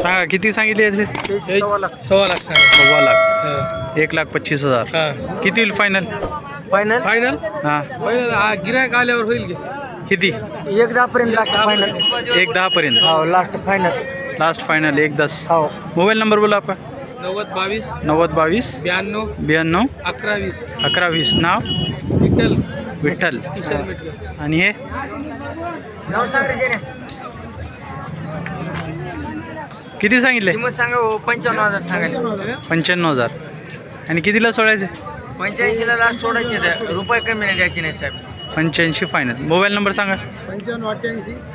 सांगा किती सांगितले याचे? 1.25 लाख. 1.25 लाख. 1,25,000. किती होईल फायनल? फायनल हां गिरायक आल्यावर होईल की किती? 1.10 पर्यंत लागतं फायनल. 1.10 पर्यंत हो लास्ट फायनल. Last final 1.10. हो. मोबाईल नंबर बोला आपका. 90 22 92 92 11 11 नाव? विठ्ठल विठ्ठल. किशन मेटकर. आणि हे किती सांगितले? किंमत सांगा 55,000 सांगायचे. 95,000. आणि कितीला सोडायचे? 85 लास्ट सोडायचे. रुपये कमी नाही द्यायचे नाही साहेब. 85 फायनल. मोबाईल नंबर सांगा.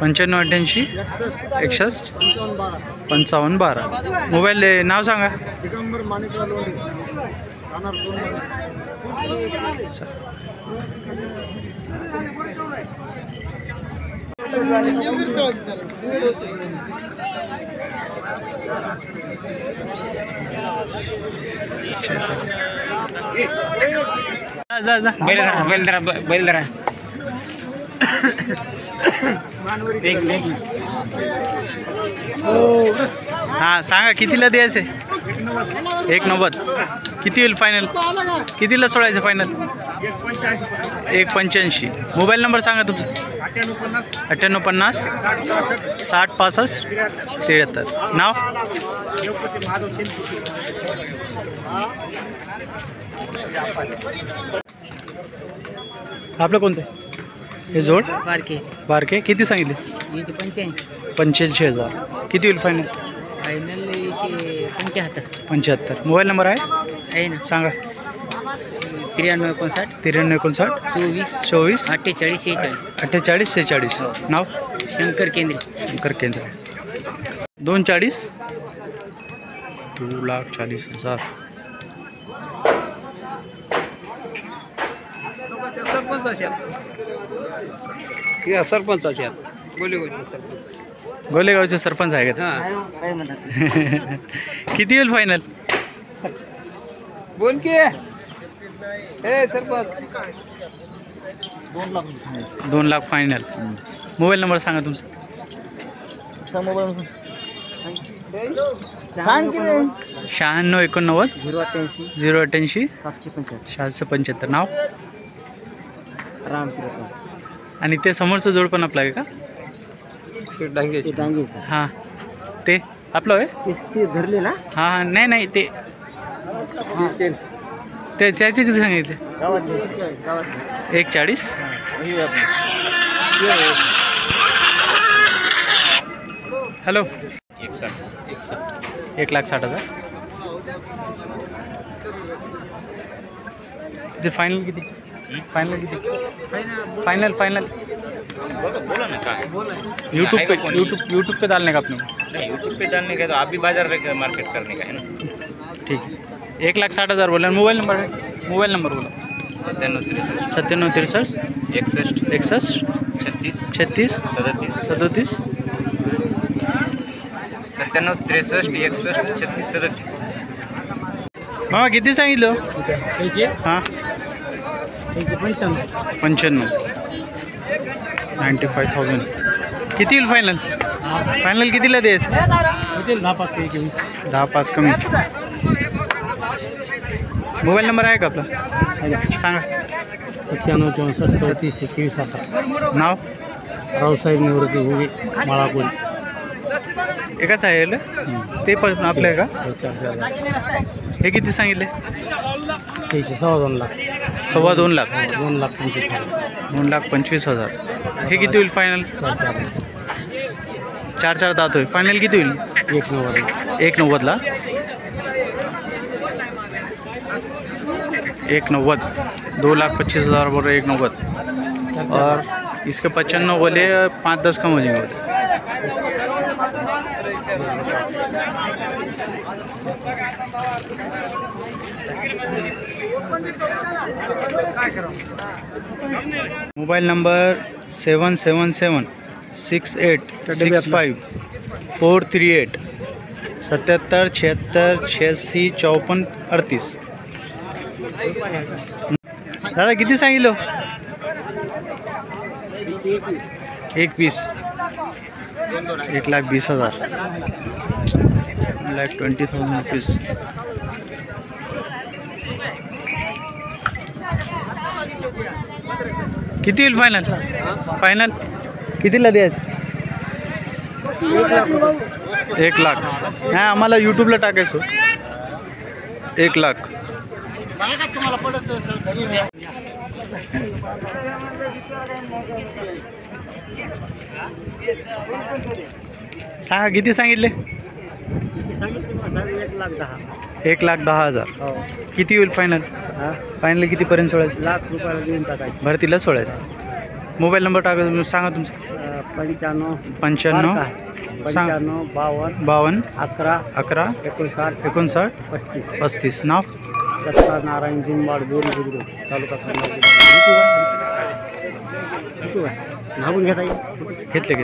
9588 61 55 12. मोबाईल नाव सांगा. दिगंबर माणिकलाल लोंढे राहणार सोनमंदी. जा जा बैलधरा हां सांगा कितीला द्यायचे? 1.90. किती होईल फायनल? कितीला सोडायचं फायनल? 1.85. मोबाईल नंबर सांगा तुमचा. 9850 60 65 73. नाव? आपलं कोणतं? हे जोड बारके. किती सांगितले? 85,000. किती होईल फायनल? फायनल 75. मोबाईल नंबर आहे ना. सांगा. 93 59 24 48 48 46. नाव? शंकर केंद्रे. 240 2,40,000. सरपंच गोलेगावचे सरपंच आहे का? किती होईल फायनल? बोल की sarpanch. 2 lakh final. Mobile number सांगा तुमचा. 96 89 088 775. नाव? आणि ते समोरचं जोड पण आपलं आहे का? हां ते आपलं आहे ते धरले ना. हां नाही ते त्याचे किती सांगितले? 1.40. हॅलो 1,60,000. ते फायनल किती? फाइनल बोलो ना क्या है? यूट्यूब पे डालने का अपने को? नहीं, यूट्यूब पे डालने का तो आप भी बाजार मार्केट करने का है ना। ठीक है. 1,60,000 बोला. मोबाइल नंबर है? मोबाइल नंबर बोलो. 97 63 61 36 36 37 97 63 61 36 37. मामा किती सांगितलं? हां 95 95,000. किती येईल फायनल? फायनल कितीला द्यायचं? 10-5 कमी. मोबाईल नंबर आहे का आपला? सांगा. 97 64 34 21 17. नाव? रावसाहेब निवृत्ती हुगे माळापूर. एकाच आहे ते पण आपलं आहे का? हे किती सांगितले? त्याचे 2.25 लाख. 2.25 लाख. 2,25,000. 2,25,000. हे किती होईल फायनल? 4 दात होईल. फायनल किती होईल? 1.90 1.90. 2,25,000 बोल रहे 1.90. और इसके 95 बोले 5-10 कम हो जाएंगे. Mobile number 777 68 65 438 77 76 86 54 38. दादा किती सांगितलं? 21. 1,20,000 1,20,000 रुपीज. किती होईल फायनल? फायनल कितीला द्यायचं? 1,00,000. हा आम्हाला यूट्यूबला टाकायचं. 1,00,000. सांगा किती सांगितले? 1,10,000. किती होईल फायनल? फायनल कितीपर्यंत सोडायचं? ₹1,00,000 देऊन टाकायचे. भरतीला सोडायचं. मोबाईल नंबर टाका सांगा तुमचा. 95 55 55 52 52 11 11 59 59 35. 35. नाव? दत्ता नारायण जिंबाड बोरी बुद्रुक तालुका नागून घेता येईल. घेतले